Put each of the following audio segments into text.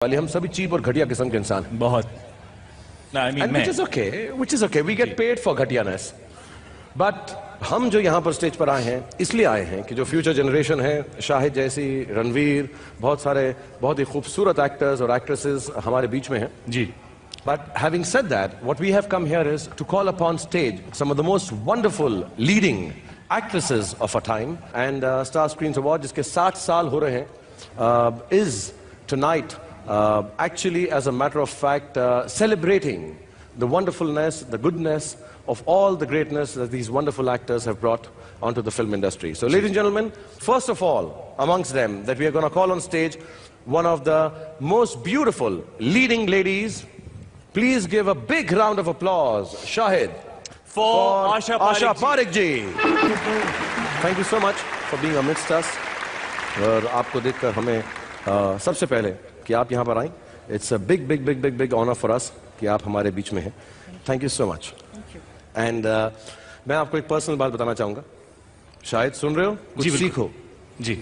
वाले हम सभी चीप और घटिया किस्म के इंसान हैं बहुत। And which is okay. We get paid for घटियानेस. But हम जो यहाँ पर स्टेज पर आए हैं इसलिए आए हैं कि जो फ्यूचर जनरेशन है, शाहिद जैसी, रणवीर, बहुत सारे बहुत ही खूबसूरत एक्टर्स और एक्ट्रेसेस हमारे बीच में हैं जी। But having said that, what we have come here is to call upon stage some of the most wonderful leading actresses of our time. And Star Screens Award, जिसके 60 साल हो रहे हैं, is tonight actually, as a matter of fact, celebrating the wonderfulness, the goodness of all the greatness that these wonderful actors have brought onto the film industry. So, ladies and gentlemen, first of all, amongst them, that we are going to call on stage one of the most beautiful leading ladies. Please give a big round of applause, Shahid, for Asha Parekh ji. Thank you so much for being amidst us. और आपको देखकर हमें सबसे पहले कि आप यहाँ पर आएं, it's a big honor for us कि आप हमारे बीच में हैं. Thank you so much. And मैं आपको एक पर्सनल बात बताना चाहूँगा. शायद सुन रहे हो? कुछ सीखो. जी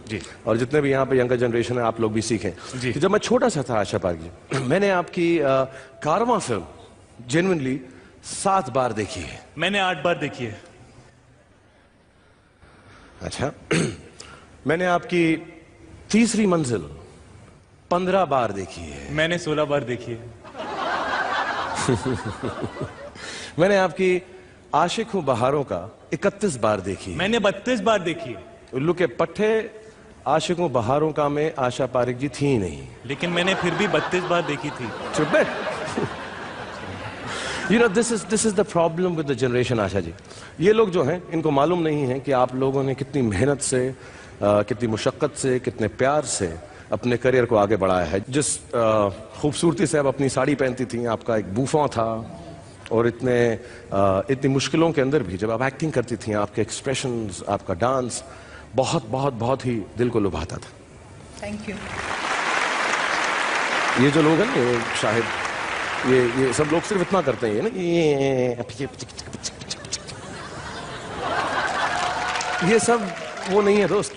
जी. और जितने भी यहाँ पे यंगर जनरेशन है, आप लोग भी सीखें. कि जब मैं छोटा सा था आशा पारेख जी, मैंने आपकी कारवां फिल्म जेन्युइनली 7 बार देखी है. मैंने 8 बार देखी है. अच्छा. मैंने आपकी तीसरी मंजिल 15 बार देखी है. मैंने 16 बार देखी है. मैंने आपकी आशिक हूं बहारों का 31 बार देखी है. मैंने 32 बार देखी है. उल्लू के पट्टे आशिक हूं बहारों का में आशा पारेख जी थी ही नहीं. लेकिन मैंने फिर भी 32 बार देखी थी. चुप. You know, this is the problem with the generation, Asha ji. ये लोग जो हैं, इनको मालूम नहीं है कि आप लोगों ने कितनी मेहनत से, कितनी मुशक्कत से, कितने प्यार से अपने करियर को आगे बढ़ाया है. जिस खूबसूरती से आप अपनी साड़ी पहनती थी, आपका एक बूफा था, और इतनी मुश्किलों के अंदर भी जब आप एक्टिंग करती थी, आपके एक्सप्रेशंस, आपका डांस बहुत ही दिल को लुभाता था. Thank you. ये जो लोग हैं ये शाहिद, ये सब लोग सिर्फ इतना करते हैं ना, ये सब वो नहीं है दोस्त.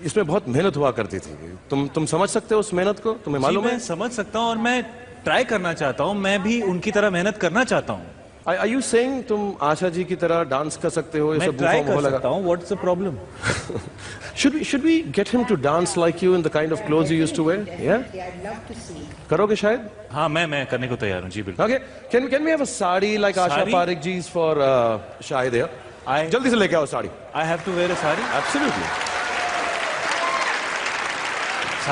इसमें बहुत मेहनत हुआ करती थी. तुम समझ सकते हो उस मेहनत को? तुम्हें मालूम है? मैं समझ सकता हूँ और मैं ट्राई करना चाहता हूँ. मैं भी उनकी तरह मेहनत करना चाहता हूँ. Are you saying तुम आशा जी की तरह डांस कर सकते हो? मैं ट्राई कर सकता हूँ. What's the problem? Should we get him to dance like you in the kind of clothes you used to wear? Yeah? I'd love to see. करोगे शायद? हाँ, मैं करने को तैयार हूँ. जी बिल्कुल. Okay. Can we have a sari like Asha Parekh ji's for Shahid here? जल्दी से लेके आओ sari. I have to wear a sari? Absolutely.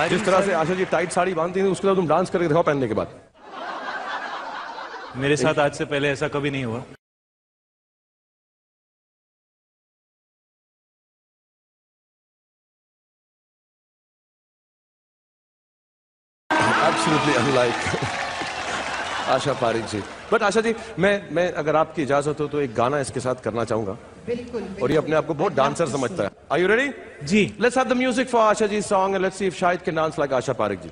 जिस तरह से आशा जी टाइट साड़ी बांधती हैं, उसके साथ तुम डांस करके दिखाओ पहनने के बाद. मेरे साथ आज से पहले ऐसा कभी नहीं हुआ. Absolutely unlike Asha Parekh ji. But Asha ji, मैं अगर आपकी इजाजत हो तो एक गाना इसके साथ करना चाहूंगा. बिल्कुल. और ये अपने आप को बहुत डांसर समझता है. Are you ready? Ji. Let's have the music for Asha ji's song and let's see if Shahid can dance like Asha Parekh ji.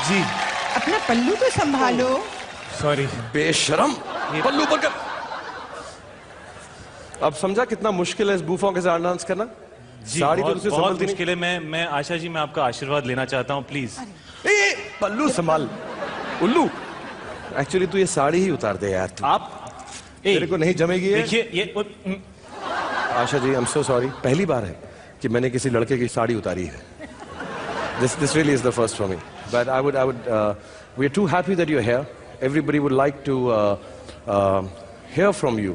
जी. अपना पल्लू तो संभालो. सॉरी. बेशरम. पल्लू पर कर. अब समझा कितना मुश्किल है इस बूफों के साथ डांस करना. साड़ी तो तुझसे बहुत मुश्किल है. मैं आशा जी, मैं आपका आशीर्वाद लेना चाहता हूँ प्लीज. पल्लू संभाल. उल्लू, एक्चुअली तू ये साड़ी ही उतार दे यार. आप तेरे को नहीं जमेगी. देखिए ये Asha ji, I am so sorry. पहली बार है कि मैंने किसी लड़के की साड़ी उतारी है. This really is the first for me. But we are too happy that you're here. Everybody would like to hear from you.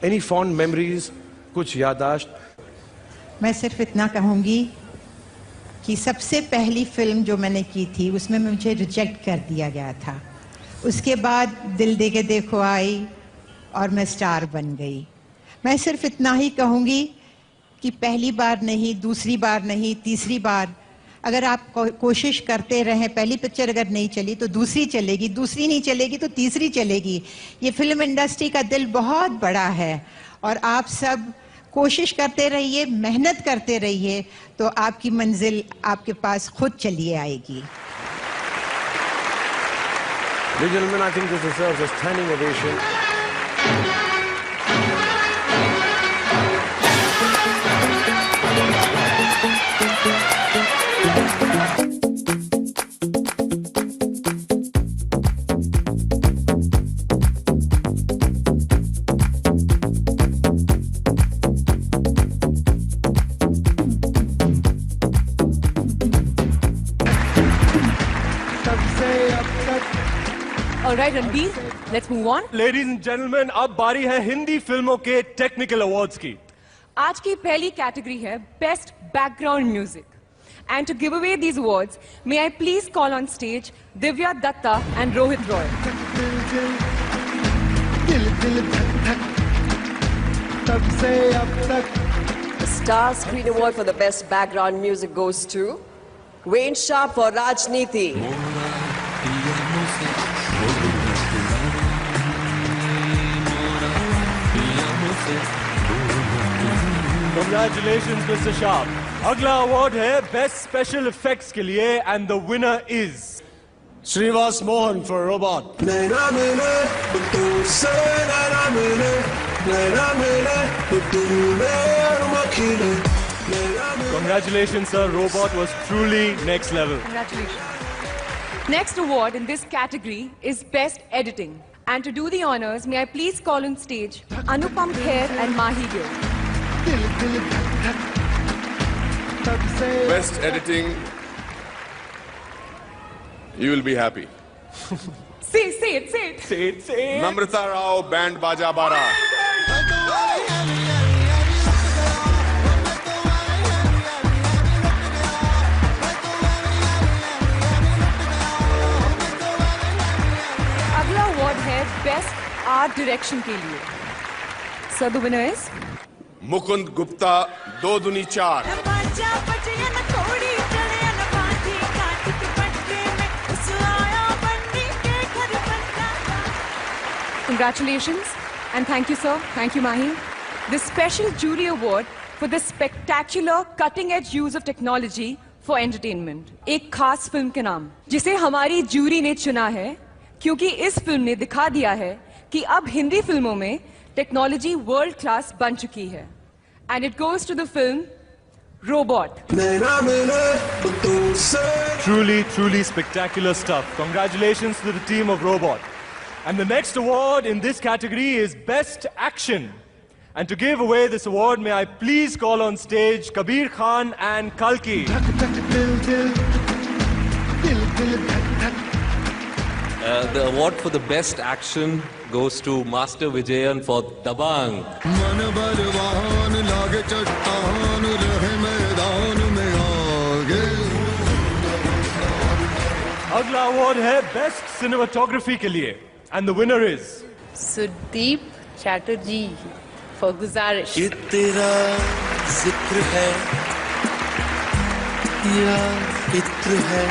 Any fond memories? कुछ याददाश्त? मैं सिर्फ इतना कहूँगी कि सबसे पहली फिल्म जो मैंने की थी उसमें मुझे रिजेक्ट कर दिया गया था. उसके बाद दिल दे के देखो आई और मैं स्टार बन गई. मैं सिर्फ इतना ही कहूँगी कि पहली बार नहीं, दूसरी बार नहीं, तीसरी बार अगर आप कोशिश करते रहें, पहली पिक्चर अगर नहीं चली तो दूसरी चलेगी, दूसरी नहीं चलेगी तो तीसरी चलेगी। ये फिल्म इंडस्ट्री का दिल बहुत बड़ा है और आप सब कोशिश करते रहिए, मेहनत करते रहिए, तो आपकी मंजिल आपके पास खुद चली आएगी। Ladies and gentlemen, I think this deserves a standing ovation. All right, Ranbir, let's move on. Ladies and gentlemen, अब बारी है हिंदी फिल्मों के टेक्निकल अवार्ड्स की। आज की पहली कैटेगरी है best background music, and to give away these awards, may I please call on stage Divya Datta and Rohit Roy. The Star Screen Award for the best background music goes to Wayne Sharp for Rajniti. Congratulations, Mr. Sharp. अगला award है best special effects के लिए and the winner is Srinivas Mohan for Robot. Congratulations, sir. Robot was truly next level. Congratulations. Next award in this category is best editing, and to do the honors, may I please call on stage Anupam Kher and Mahi Gill. Best editing. You will be happy. Say it. Namrata Rao, Band Baja Bara. अगला award है best art direction के लिए. So the winner is Mukund Gupta, Do Duni Char. Congratulations and thank you, sir. Thank you, Mahi. The special jury award for the spectacular cutting-edge use of technology for entertainment. एक खास film के नाम जिसे हमारी jury ने चुना है क्योंकि इस फिल्म ने दिखा दिया है कि अब हिंदी फिल्मों में टेक्नोलॉजी वर्ल्ड क्लास बन चुकी है. And it goes to the film Robot. Truly spectacular stuff. Congratulations to the team of Robot. And the next award in this category is Best Action. And to give away this award, may I please call on stage Kabir Khan and Kalki. The award for the best action goes to Master Vijayan for Dabang. अगला award है best cinematography के लिए and the winner is Sudeep Chatterjee for Guzarish. ये तेरा जिक्र है या इत्र है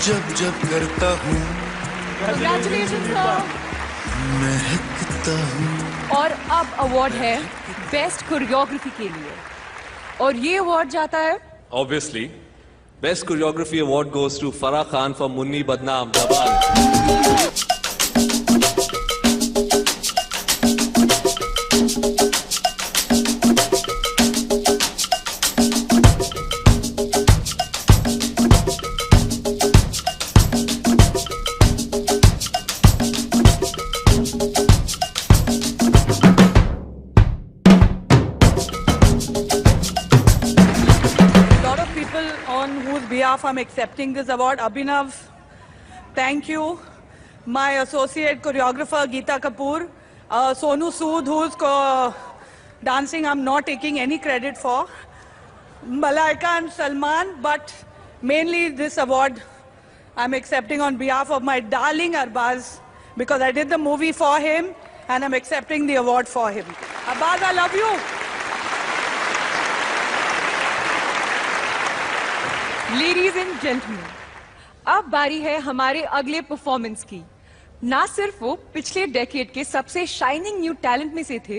जब जब करता हूँ Congratulations, sir. महकता हूँ. और अब अवार्ड है बेस्ट कोरियोग्राफी के लिए और ये अवार्ड जाता है Obviously, best choreography award goes to Farah Khan for Munni Badnaam, Dabang. I'm accepting this award. Abhinav, thank you. My associate choreographer Geeta Kapoor, Sonu Sood, who's dancing, I'm not taking any credit for. Malaika and Salman, but mainly this award I'm accepting on behalf of my darling Arbaz because I did the movie for him and I'm accepting the award for him. Arbaz, I love you. Ladies and gentleman, अब बारी है हमारे अगले performance की। ना सिर्फ वो पिछले डेकेड के सबसे शाइनिंग न्यू टैलेंट में से थे,